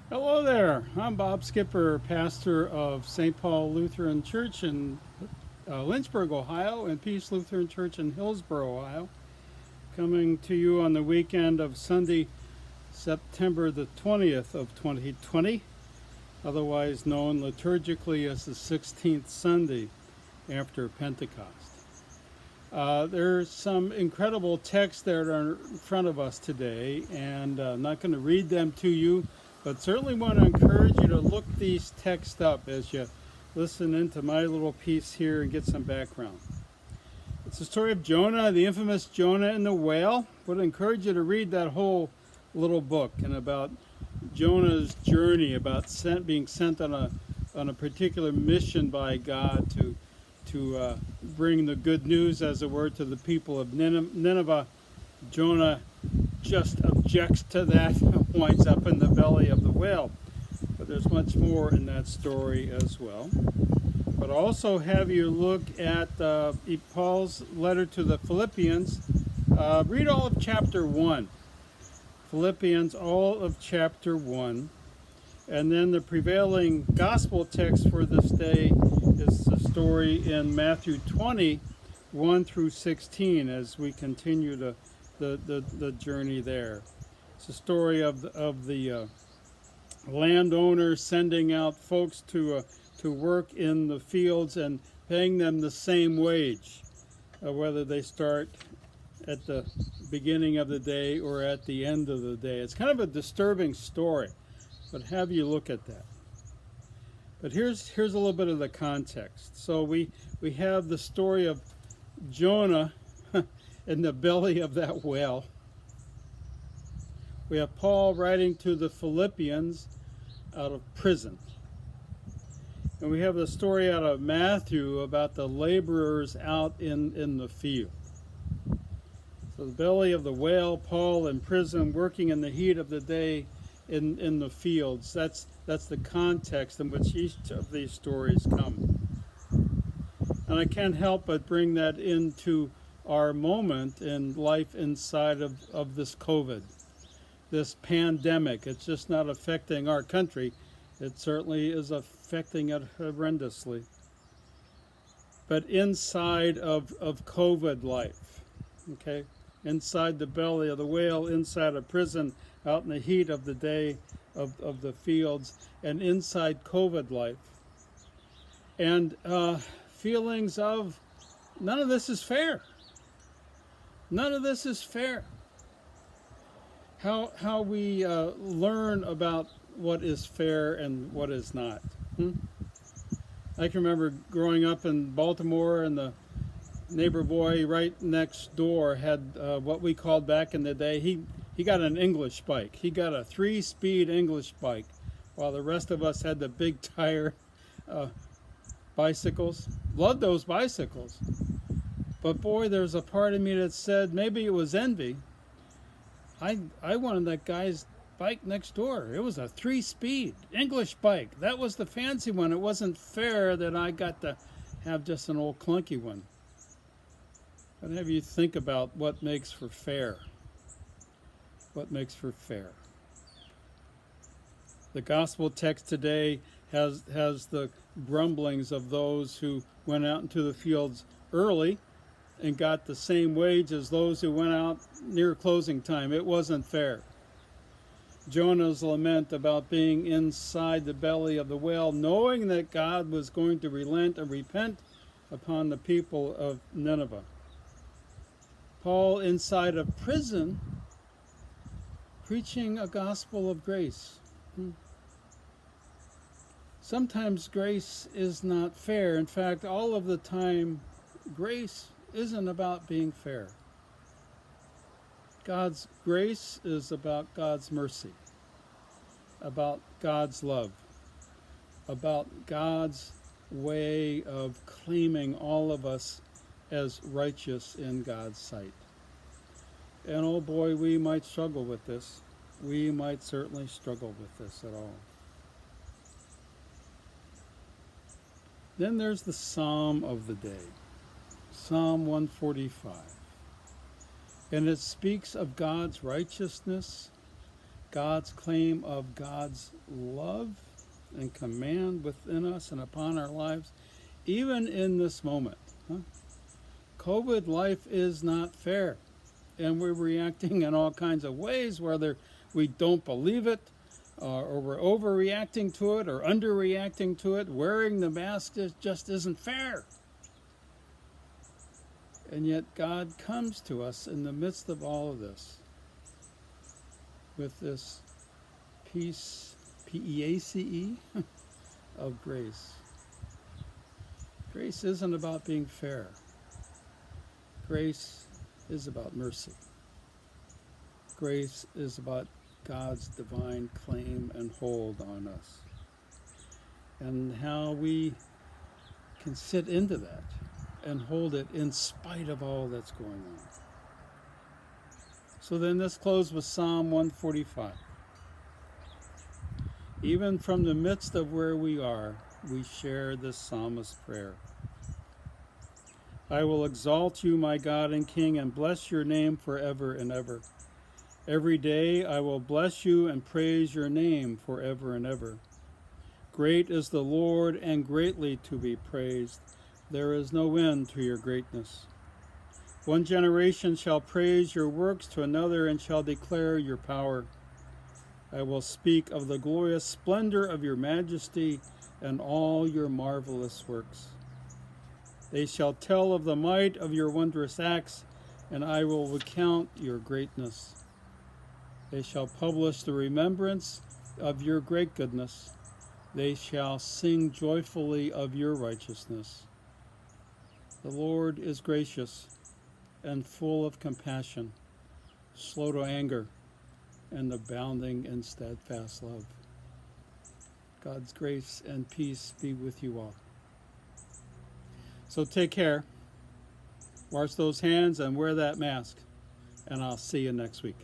Hello there. I'm Bob Skipper, pastor of St. Paul Lutheran Church in Lynchburg, Ohio, and Peace Lutheran Church in Hillsboro, Ohio. Coming to you on the weekend of Sunday, September the 20th of 2020, otherwise known liturgically as the 16th Sunday after Pentecost. There's some incredible texts that are in front of us today, and I'm not going to read them to you, but certainly want to encourage you to look these texts up as you listen into my little piece here and get some background. It's the story of Jonah, the infamous Jonah and the whale. Would encourage you to read that whole little book and about Jonah's journey, about being sent on a particular mission by God to bring the good news, as it were, to the people of Nineveh. Jonah just objects to that, winds up in the belly of the whale. But there's much more in that story as well. But also have you look at Paul's letter to the Philippians. Read all of chapter 1. Philippians, all of chapter 1. And then the prevailing gospel text for this day is the story in Matthew 20, 1 through 16, as we continue the journey there. It's a story of the landowner sending out folks to work in the fields and paying them the same wage, whether they start at the beginning of the day or at the end of the day. It's kind of a disturbing story, but have you look at that. But here's a little bit of the context. So we have the story of Jonah in the belly of that whale. We have Paul writing to the Philippians out of prison. And we have the story out of Matthew about the laborers out in the field. So the belly of the whale, Paul in prison, working in the heat of the day in the fields. That's the context in which each of these stories come. And I can't help but bring that into our moment in life inside of this COVID, this pandemic. It's just not affecting our country. It certainly is affecting it horrendously. But inside of COVID life, okay, inside the belly of the whale, inside a prison, out in the heat of the day of the fields, and inside COVID life, and feelings of none of this is fair. None of this is fair. How we learn about what is fair and what is not. I can remember growing up in Baltimore, and the neighbor boy right next door had what we called back in the day, he got an English bike. He got a 3-speed English bike, while the rest of us had the big tire bicycles. Loved those bicycles. But boy, there's a part of me that said, maybe it was envy. I wanted that guy's bike next door. It was a 3-speed English bike. That was the fancy one. It wasn't fair that I got to have just an old clunky one. But have you think about what makes for fair? What makes for fair? The gospel text today has the grumblings of those who went out into the fields early and got the same wage as those who went out near closing time. It wasn't fair. Jonah's lament about being inside the belly of the whale, knowing that God was going to relent and repent upon the people of Nineveh. Paul inside of prison, preaching a gospel of grace. Sometimes grace is not fair. In fact, all of the time, grace isn't about being fair. God's grace is about God's mercy, about God's love, about God's way of claiming all of us as righteous in God's sight. And oh boy, we might struggle with this. We might certainly struggle with this at all. Then there's the Psalm of the day, Psalm 145. And it speaks of God's righteousness, God's claim of God's love and command within us and upon our lives, even in this moment. COVID life is not fair, and we're reacting in all kinds of ways, whether we don't believe it, or we're overreacting to it or underreacting to it. Wearing the mask just isn't fair. And yet God comes to us in the midst of all of this with this peace, P-E-A-C-E, of grace. Grace isn't about being fair. Grace is about mercy. Grace is about God's divine claim and hold on us, and how we can sit into that and hold it in spite of all that's going on. So then let's close with Psalm 145. Even from the midst of where we are, we share this psalmist's prayer. I will exalt you, my God and King, and bless your name forever and ever. Every day I will bless you and praise your name forever and ever. Great is the Lord and greatly to be praised. There is no end to your greatness. One generation shall praise your works to another and shall declare your power. I will speak of the glorious splendor of your majesty and all your marvelous works. They shall tell of the might of your wondrous acts, and I will recount your greatness. They shall publish the remembrance of your great goodness. They shall sing joyfully of your righteousness. The Lord is gracious and full of compassion, slow to anger, and abounding in steadfast love. God's grace and peace be with you all. So take care, wash those hands, and wear that mask, and I'll see you next week.